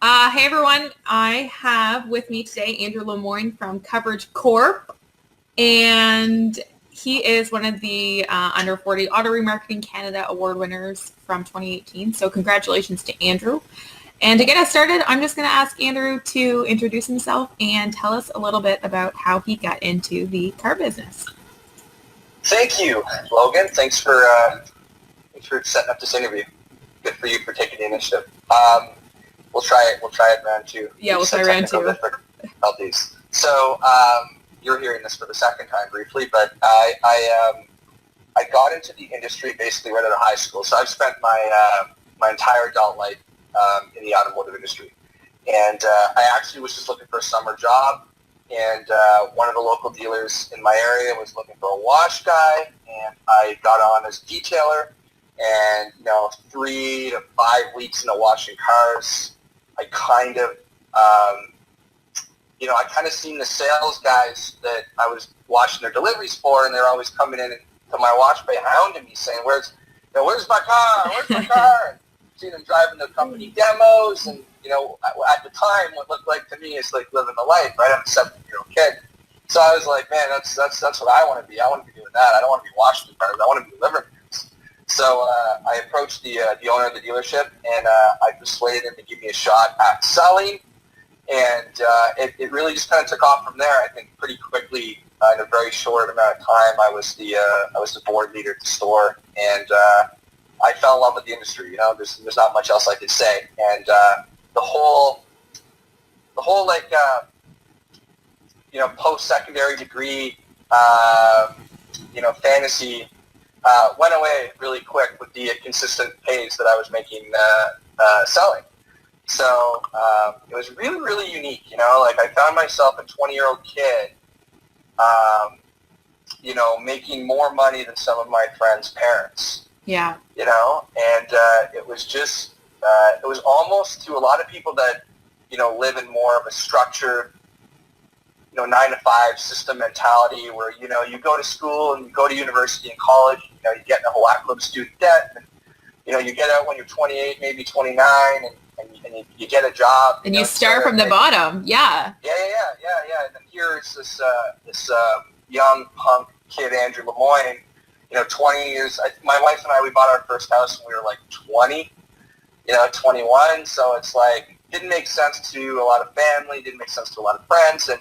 Hey everyone, I have with me today Andrew Lemoine from Coverage Corp, and he is one of the Under 40 Auto Remarketing Canada Award winners from 2018. So congratulations to Andrew. And to get us started, I'm just going to ask Andrew to introduce himself and tell us a little bit about how he got into the car business. Thank you, Logan. Thanks for setting up this interview. Good for you for taking the initiative. We'll try it round two. Yeah, we'll try round two. Difficulties. So you're hearing this for the second time briefly, but I got into the industry basically right out of high school. So I've spent my entire adult life in the automotive industry, and I actually was just looking for a summer job, and one of the local dealers in my area was looking for a wash guy, and I got on as a detailer. And 3 to 5 weeks into washing cars, I kind of seen the sales guys that I was washing their deliveries for, and they're always coming in to my wash bay hounding me, saying, "Where's my car? Where's my car?" And seeing them driving the company demos, and at the time, what looked like to me is like living the life. Right, I'm a 17-year-old kid, so I was like, "Man, that's what I want to be. I want to be doing that. I don't want to be washing cars. I want to be delivering." So I approached the owner of the dealership, and I persuaded him to give me a shot at selling, and it really just kind of took off from there. I think pretty quickly, in a very short amount of time, I was the board leader at the store, and I fell in love with the industry. There's not much else I could say, and the whole post-secondary degree, fantasy. Went away really quick with the consistent pays that I was making selling. So it was really, really unique. I found myself a 20-year-old kid, making more money than some of my friends' parents. Yeah. And it was just, it was almost to a lot of people that, live in more of a structured, 9-to-5 system mentality where, you go to school and you go to university and college, you get in a whole whack load of student debt, and, you get out when you're 28, maybe 29, and you get a job. And you start from the bottom, yeah. Yeah. And then here's this young punk kid, Andrew Lemoine, 20 years. My wife and I, we bought our first house when we were like 20, 21, so it's like, didn't make sense to a lot of family, didn't make sense to a lot of friends, and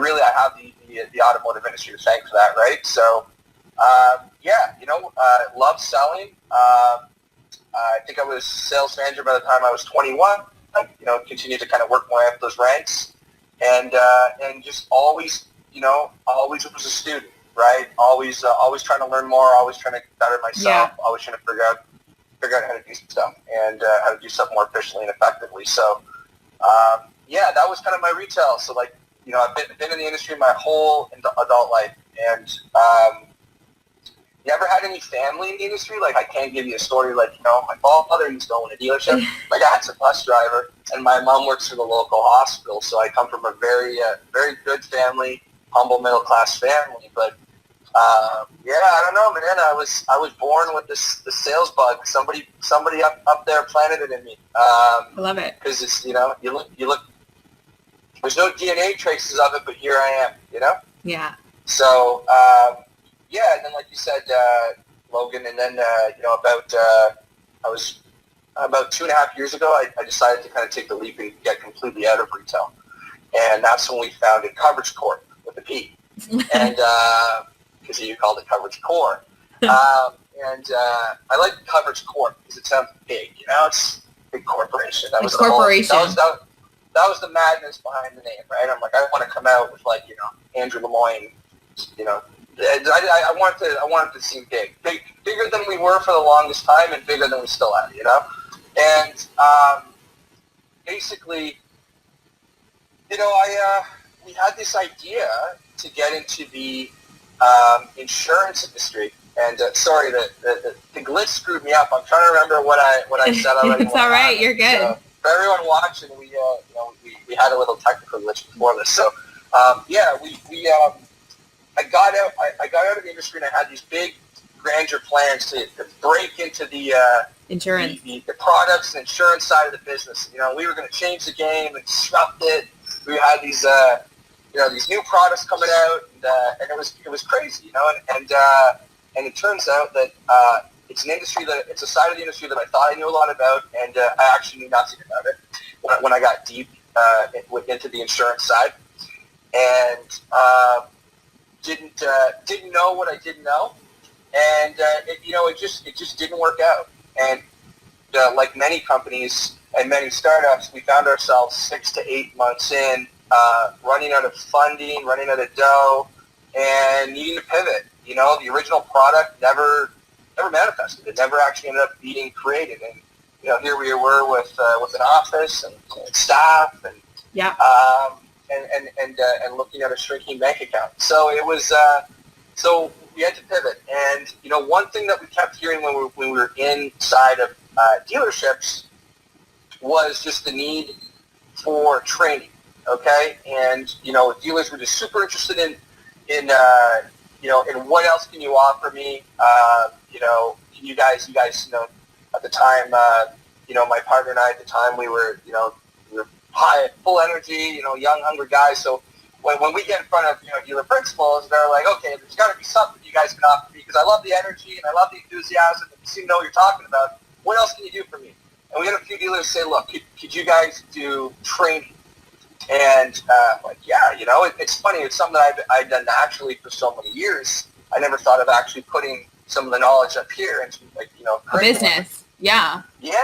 really I have the automotive industry to thank for that, right? So, love selling. I think I was sales manager by the time I was 21, continued to kind of work my way up those ranks, and just always was a student, right? Always trying to learn more, always trying to better myself, always trying to figure out how to do stuff and how to do stuff more efficiently and effectively. So, that was kind of my retail. So, I've been in the industry my whole adult life, and never had any family in the industry. I can't give you a story my father used to own a dealership. My dad's a bus driver, and my mom works for the local hospital. So I come from a very, very good family, humble middle class family. But I don't know, man. I was born with this sales bug. Somebody up there planted it in me. I love it because it's you look. There's no DNA traces of it, but here I am. Yeah. So and then like you said, Logan, and then about 2.5 years ago, I decided to kind of take the leap and get completely out of retail, and that's when we founded Coverage Corp with a P, and because you called it Coverage Corp, and I like Coverage Corp because it sounds big, it's a big corporation. That was corporation. That was the madness behind the name, right? I'm like, I want to come out with Andrew Lemoine, I wanted to seem bigger than we were for the longest time, and bigger than we still are, And basically, we had this idea to get into the insurance industry. And sorry, the glitch screwed me up. I'm trying to remember what I said already. It's all right. You're good. So, for everyone watching, we had a little technical glitch before this. So I got out of the industry, and I had these big grandeur plans to break into the Insurance. the products and insurance side of the business. We were going to change the game and disrupt it. We had these, these new products coming out, and it was crazy, and it turns out that it's a side of the industry that I thought I knew a lot about, and I actually knew nothing about it when I got deep into the insurance side, and didn't know what I didn't know, and it just didn't work out. And like many companies and many startups, we found ourselves 6 to 8 months in, running out of funding, running out of dough, and needing to pivot. The original product never manifested. It never actually ended up being created. And here we were with an office and staff, and yeah, and looking at a shrinking bank account. So it was so we had to pivot. And one thing that we kept hearing when we were inside of dealerships was just the need for training. Okay, and dealers were just super interested in what else can you offer me? Can you guys, at the time, my partner and I at the time, we were high, full energy, young, hungry guys. So when we get in front of, dealer principals, they're like, okay, there's got to be something you guys can offer me because I love the energy and I love the enthusiasm and you seem to know what you're talking about. What else can you do for me? And we had a few dealers say, look, could you guys do training? And it's funny. It's something that I've done naturally for so many years. I never thought of actually putting some of the knowledge up here into a business. Yeah. Yeah.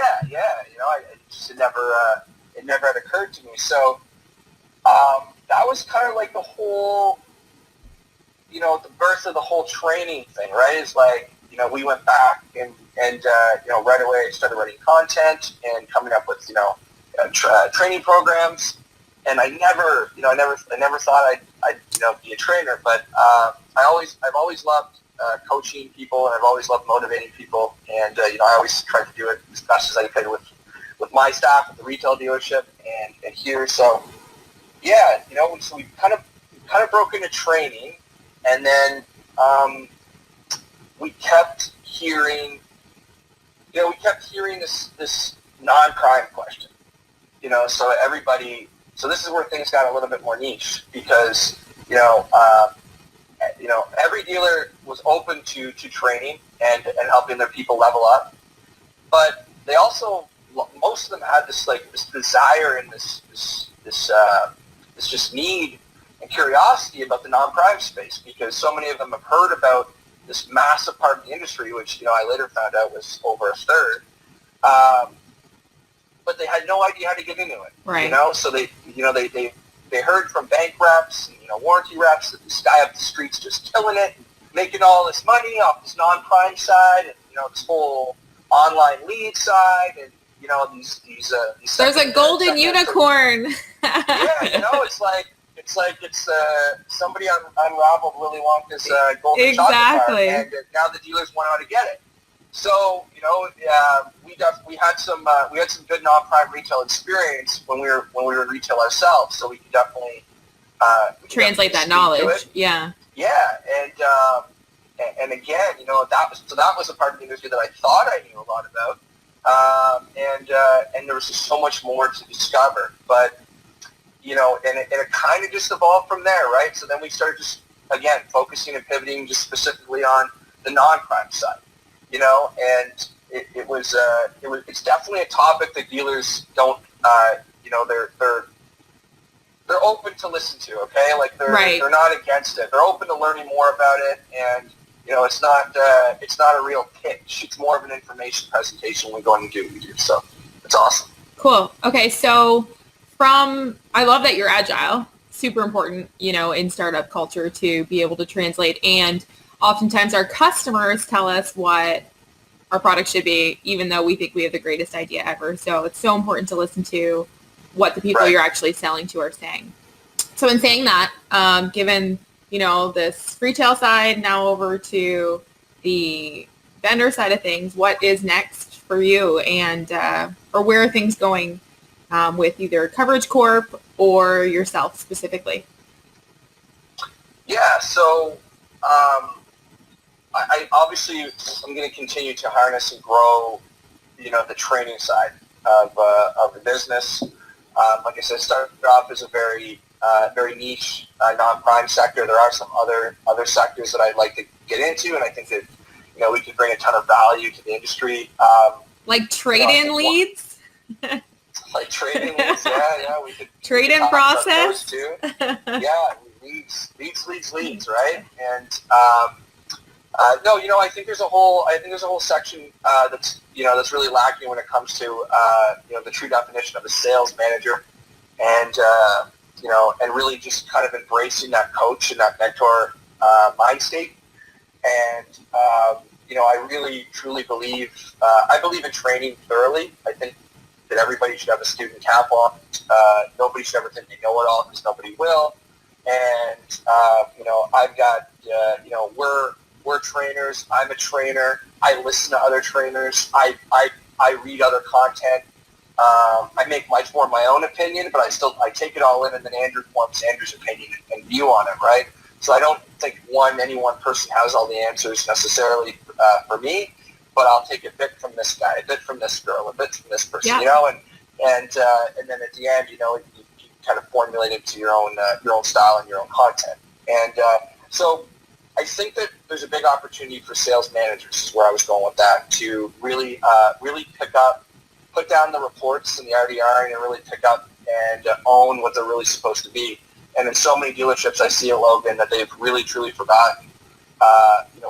It never had occurred to me. So that was kind of like the whole, the birth of the whole training thing, right? It's like, we went back and right away started writing content and coming up with, training programs. And I never thought I'd be a trainer, but I've always loved coaching people, and I've always loved motivating people, and I always tried to do it as best as I could with my staff at the retail dealership and here. So yeah, so we kind of broke into training, and then we kept hearing this non-prime question, so everybody. So this is where things got a little bit more niche because, every dealer was open to training and helping their people level up, but they also, most of them had this desire and this just need and curiosity about the non-prime space because so many of them have heard about this massive part of the industry, which I later found out was over a third. But they had no idea how to get into it, right? So they heard from bank reps and warranty reps that this guy up the street's just killing it, making all this money off this non-prime side, and this whole online lead side, and these there's a golden unicorn. It's like somebody unraveled Willy Wonka's golden chocolate bar, and now the dealers want how to get it. So we had some good non-prime retail experience when we were in retail ourselves, so we could definitely translate that knowledge. Yeah, and again, that was a part of the industry that I thought I knew a lot about, and there was just so much more to discover. But and it kind of just evolved from there, right? So then we started just again focusing and pivoting just specifically on the non-prime side. And it's definitely a topic that dealers don't, they're open to listen to, okay? Like they're not against it. They're open to learning more about it, and it's not a real pitch. It's more of an information presentation when we go in and do what we do. So it's awesome. Cool. Okay, so I love that you're agile. Super important, in startup culture to be able to translate, and oftentimes our customers tell us what our product should be, even though we think we have the greatest idea ever. So it's so important to listen to what the people you're actually selling to are saying. So in saying that, given, this retail side, now over to the vendor side of things, what is next for you, and or where are things going with either Coverage Corp or yourself specifically? Yeah, so I obviously I'm going to continue to harness and grow the training side of the business. Like I said, started off as a very niche non-prime sector. There are some other sectors that I'd like to get into, and I think that we could bring a ton of value to the industry. Like trade-in leads. Like trade-in leads, yeah, we could trade-in process too. Yeah, leads, right? And no, I think there's a whole section that's really lacking when it comes to the true definition of a sales manager, and and really just kind of embracing that coach and that mentor mind state. And I really truly believe I believe in training thoroughly. I think that everybody should have a student cap on. Nobody should ever think they know it all, because nobody will. And I've got we're trainers. I'm a trainer. I listen to other trainers. I read other content. I make much more my own opinion, but I take it all in, and then Andrew forms Andrew's opinion and view on it, right? So I don't think any one person has all the answers necessarily for me, but I'll take a bit from this guy, a bit from this girl, a bit from this person, and then at the end, you kind of formulate it to your own style and your own content. And so I think that there's a big opportunity for sales managers, is where I was going with that, to really pick up, put down the reports and the RDR, and really pick up and own what they're really supposed to be. And in so many dealerships, I see at Logan that they've really, truly forgotten,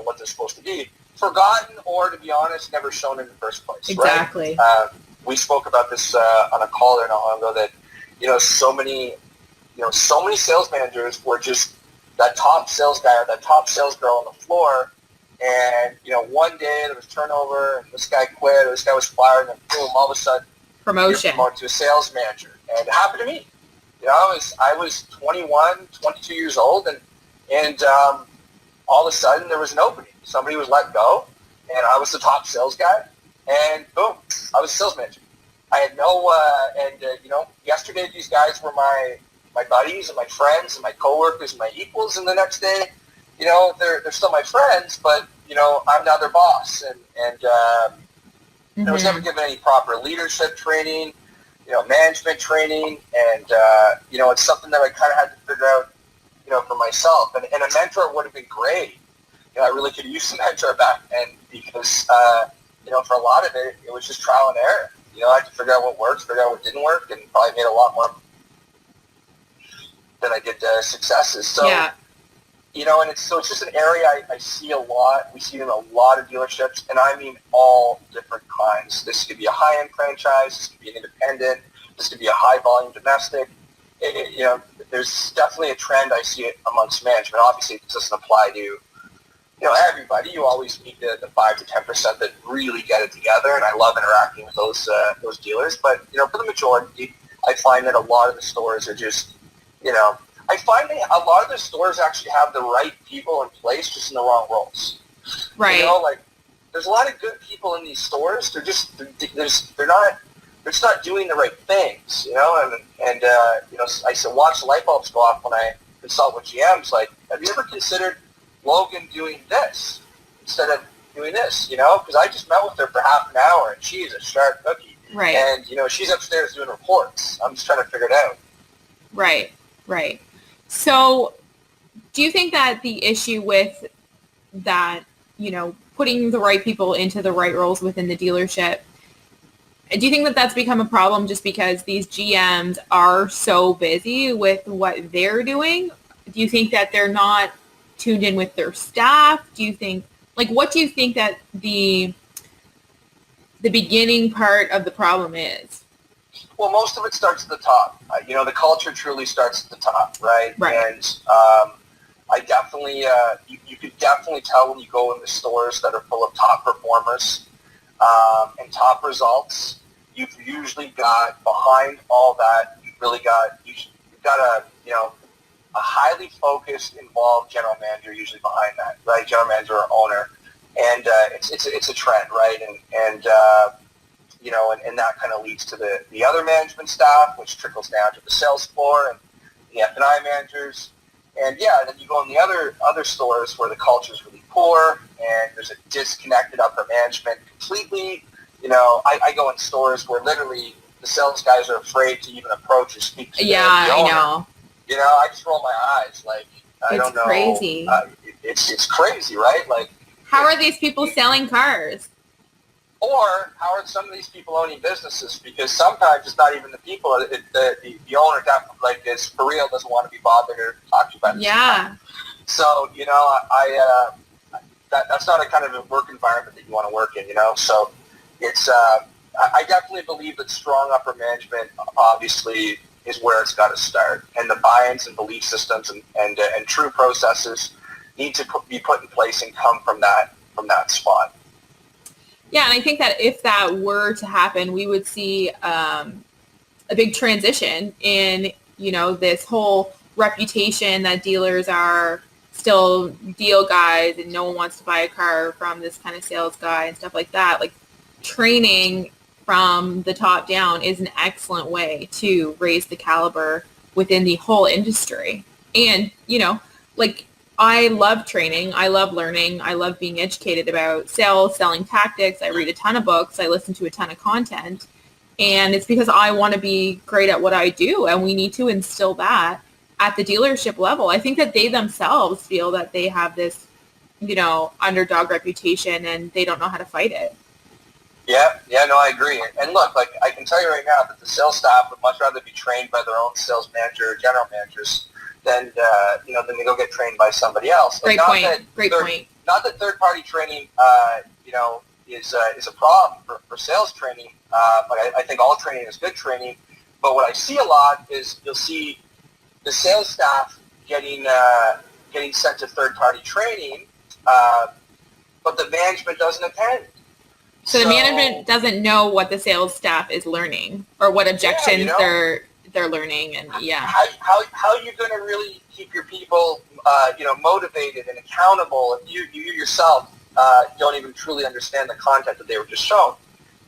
what they're supposed to be. Forgotten, or to be honest, never shown in the first place. Exactly. Right? We spoke about this on a call there not long ago, that so many sales managers were just that top sales guy or that top sales girl on the floor, and one day there was turnover, and this guy quit, or this guy was fired, and boom, all of a sudden, promotion, you're promoted to a sales manager. And it happened to me. I was 21, 22 years old, and all of a sudden there was an opening. Somebody was let go, and I was the top sales guy, and boom, I was a sales manager. I had yesterday these guys were my buddies and my friends and my coworkers and my equals, and the next day, they're still my friends, but I'm now their boss, and I was never given any proper leadership training, management training, and it's something that I kind of had to figure out, for myself. And a mentor would have been great. I really could use some mentor back then, because for a lot of it, it was just trial and error. I had to figure out what works, figure out what didn't work, and probably made a lot more than I did successes. So, yeah. And it's just an area I see a lot. We see it in a lot of dealerships, and I mean all different kinds. This could be a high-end franchise. This could be an independent. This could be a high-volume domestic. There's definitely a trend I see it amongst management. Obviously, it doesn't apply to everybody. You always meet the 5 to 10% that really get it together, and I love interacting with those dealers. But for the majority, I find that a lot of the stores are just I find a lot of the stores actually have the right people in place, just in the wrong roles. Right. There's a lot of good people in these stores. They're not doing the right things. And I said, watch the light bulbs go off when I consult with GMs. Like, have you ever considered Logan doing this instead of doing this? Because I just met with her for half an hour, and she is a sharp cookie. Right. And she's upstairs doing reports. I'm just trying to figure it out. Right. So do you think that the issue with that, putting the right people into the right roles within the dealership, do you think that that's become a problem just because these GMs are so busy with what they're doing? Do you think that they're not tuned in with their staff? Do you think, what do you think that the beginning part of the problem is? Well, most of it starts at the top. The culture truly starts at the top, right? Right. And I definitely, you could definitely tell when you go in the stores that are full of top performers and top results. You've usually got, behind all that, you've got a highly focused, involved general manager usually behind that, right? General manager or owner, and it's a trend, right? And that kind of leads to the other management staff, which trickles down to the sales floor and the F&I managers. And then you go in the other stores where the culture is really poor and there's a disconnected upper management completely. I go in stores where literally the sales guys are afraid to even approach or speak to the owner. I know. I just roll my eyes. Like, I It's don't know. crazy. It's crazy, right? Like, how are these people selling cars? Or how are some of these people owning businesses? Because sometimes it's not even the people. The owner, is for real, doesn't want to be bothered or talked to by the Yeah. So, that's not a kind of a work environment that you want to work in, So it's, I definitely believe that strong upper management, obviously, is where it's got to start. And the buy-ins and belief systems and true processes need to be put in place and come from that spot. Yeah, and I think that if that were to happen, we would see a big transition in, this whole reputation that dealers are still deal guys and no one wants to buy a car from this kind of sales guy and stuff like that. Like, training from the top down is an excellent way to raise the caliber within the whole industry. And, I love training. I love learning. I love being educated about sales, selling tactics. I read a ton of books. I listen to a ton of content. And it's because I want to be great at what I do. And we need to instill that at the dealership level. I think that they themselves feel that they have this, underdog reputation and they don't know how to fight it. Yeah, no, I agree. And look, like, I can tell you right now that the sales staff would much rather be trained by their own sales manager or general managers than they go get trained by somebody else. Great point. Not that third-party training, is a problem for sales training. I think all training is good training. But what I see a lot is you'll see the sales staff getting sent to third-party training, but the management doesn't attend. So the management doesn't know what the sales staff is learning or what objections they're learning, and how are you going to really keep your people motivated and accountable if you yourself don't even truly understand the content that they were just shown?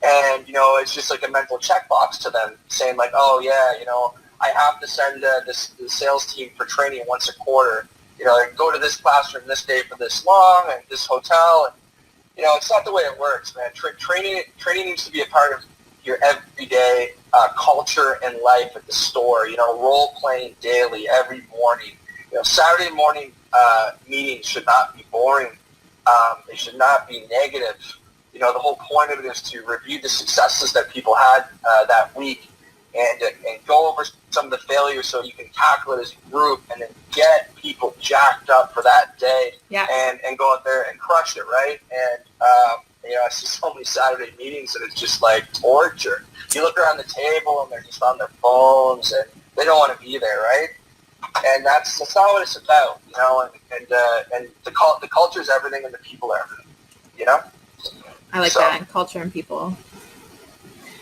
And it's just like a mental checkbox to them saying like, oh yeah, I have to send the sales team for training once a quarter. Go to this classroom this day for this long and this hotel. And, it's not the way it works, man. Training needs to be a part of your everyday culture and life at the store. Role playing daily, every morning. Saturday morning meetings should not be boring. They should not be negative. The whole point of it is to review the successes that people had that week and go over some of the failures so you can tackle it as a group and then get people jacked up for that day and go out there and crush it, right? And, I see so many Saturday meetings and it's just like torture. You look around the table and they're just on their phones and they don't want to be there, right? And that's not what it's about, and the culture is everything and the people are everything, I like that, culture and people.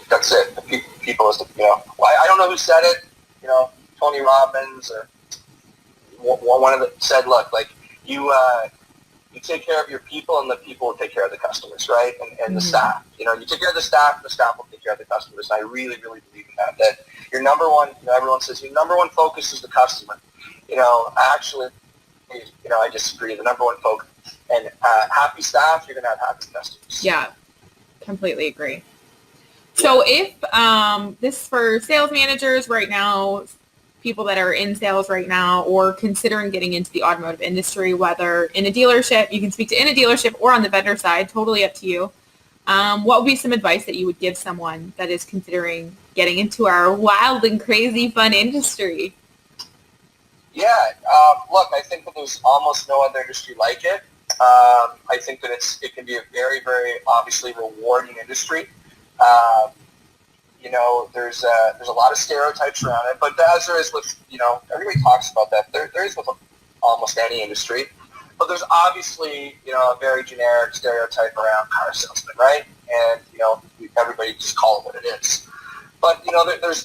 That's it. The people is I don't know who said it, Tony Robbins or one of them said, look, like you take care of your people and the people will take care of the customers, right? And the staff. You take care of the staff and the staff will take care of the customers. And I really, really believe in that your number one, everyone says your number one focus is the customer. Actually, I disagree. The number one focus and happy staff, you're going to have happy customers. Yeah, completely agree. So if this is for sales managers right now, people that are in sales right now or considering getting into the automotive industry, whether in a dealership, you can speak to in a dealership or on the vendor side, totally up to you. What would be some advice that you would give someone that is considering getting into our wild and crazy fun industry? Yeah, look, I think that there's almost no other industry like it. I think that it can be a very, very obviously rewarding industry. There's a lot of stereotypes around it, but as there is with, everybody talks about that. There is with almost any industry, but there's obviously, a very generic stereotype around car salesmen, right? And, everybody just call it what it is. But,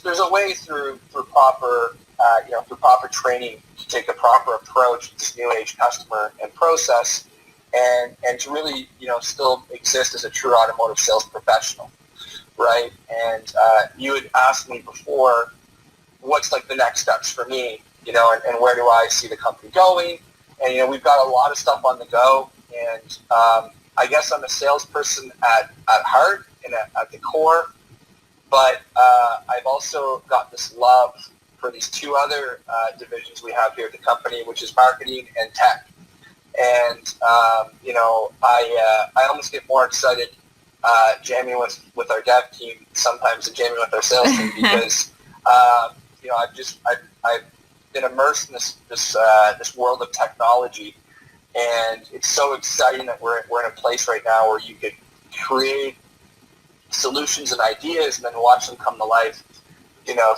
there's a way through proper, through proper training to take a proper approach to this new age customer and process and to really, still exist as a true automotive sales professional. Right, and you had asked me before, what's like the next steps for me, and where do I see the company going? And we've got a lot of stuff on the go, and I guess I'm a salesperson at heart, at the core, but I've also got this love for these two other divisions we have here at the company, which is marketing and tech. And I almost get more excited jamming with our dev team sometimes than jamming with our sales team because I've been immersed in this world of technology, and it's so exciting that we're in a place right now where you could create solutions and ideas and then watch them come to life,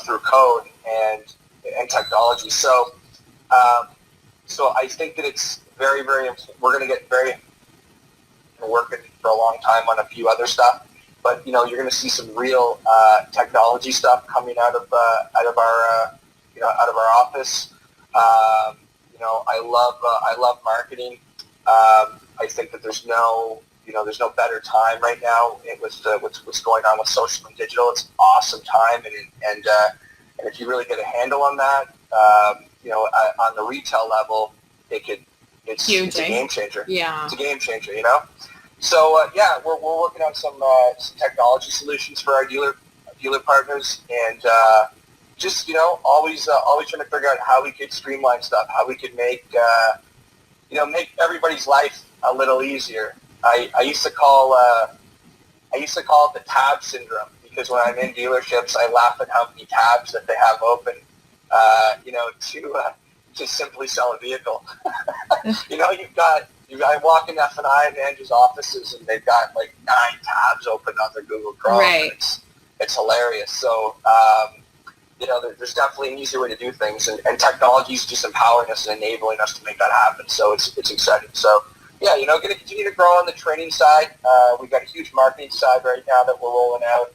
through code and technology. So I think that it's very, very important. We're going to get working for a long time on a few other stuff, but you're going to see some real technology stuff coming out of our office. I love marketing. I think that there's no better time right now with what's going on with social and digital. It's an awesome time, and if you really get a handle on that, on the retail level, it's huge, a game changer. Yeah, it's a game changer. So we're working on some technology solutions for our dealer partners, and always trying to figure out how we could streamline stuff, how we could make everybody's life a little easier. I used to call it the tab syndrome, because when I'm in dealerships, I laugh at how many tabs that they have open, to simply sell a vehicle. I walk in F&I and Andrew's offices, and they've got like 9 tabs open on their Google Chrome. Right. It's hilarious. So, there's definitely an easier way to do things, and technology is just empowering us and enabling us to make that happen. So it's exciting. So, going to continue to grow on the training side. We've got a huge marketing side right now that we're rolling out,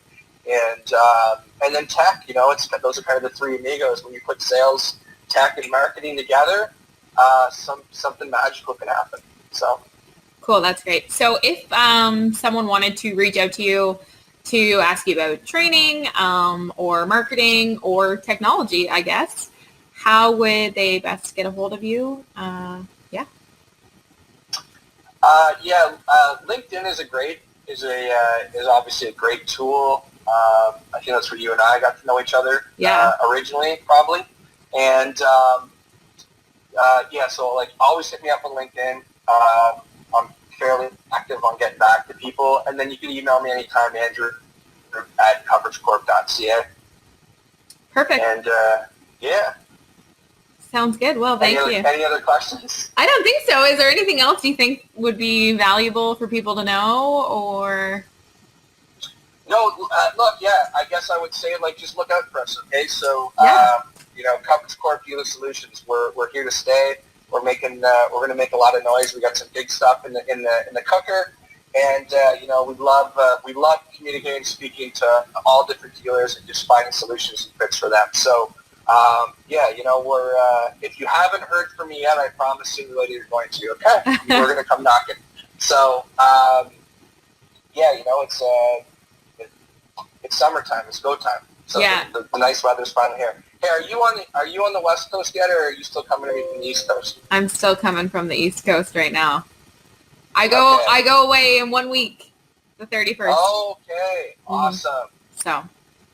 and then tech. Those are kind of the three amigos. When you put sales, tech, and marketing together, something magical can happen. So cool. That's great. So if someone wanted to reach out to you to ask you about training or marketing or technology, I guess, how would they best get a hold of you? LinkedIn is obviously a great tool. I think that's where you and I got to know each other originally, probably. And so like always hit me up on LinkedIn. I'm fairly active on getting back to people, and then you can email me anytime, Andrew at coveragecorp.ca. Perfect. And sounds good. Well, thank you. Any other questions? I don't think so. Is there anything else you think would be valuable for people to know, or? No, I guess I would say, just look out for us, okay? So, Coverage Corp Dealer Solutions, we're here to stay. We're going to make a lot of noise. We got some big stuff in the cooker, and we love communicating, speaking to all different dealers, and just finding solutions and fits for them. So, we're if you haven't heard from me yet, I promise sooner or later you're going to. Okay, we're going to come knocking. So, it's summertime. It's go time. So the nice weather's finally here. Hey, are you on the West Coast yet, or are you still coming to me from the East Coast? I'm still coming from the East Coast right now. I go away in 1 week, the 31st. Okay, awesome. So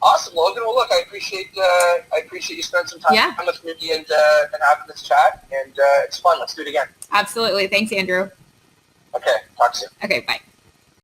awesome, Logan. Well, look, I appreciate you spending some time with me and having this chat, and it's fun. Let's do it again. Absolutely. Thanks, Andrew. Okay, talk soon. Okay, bye.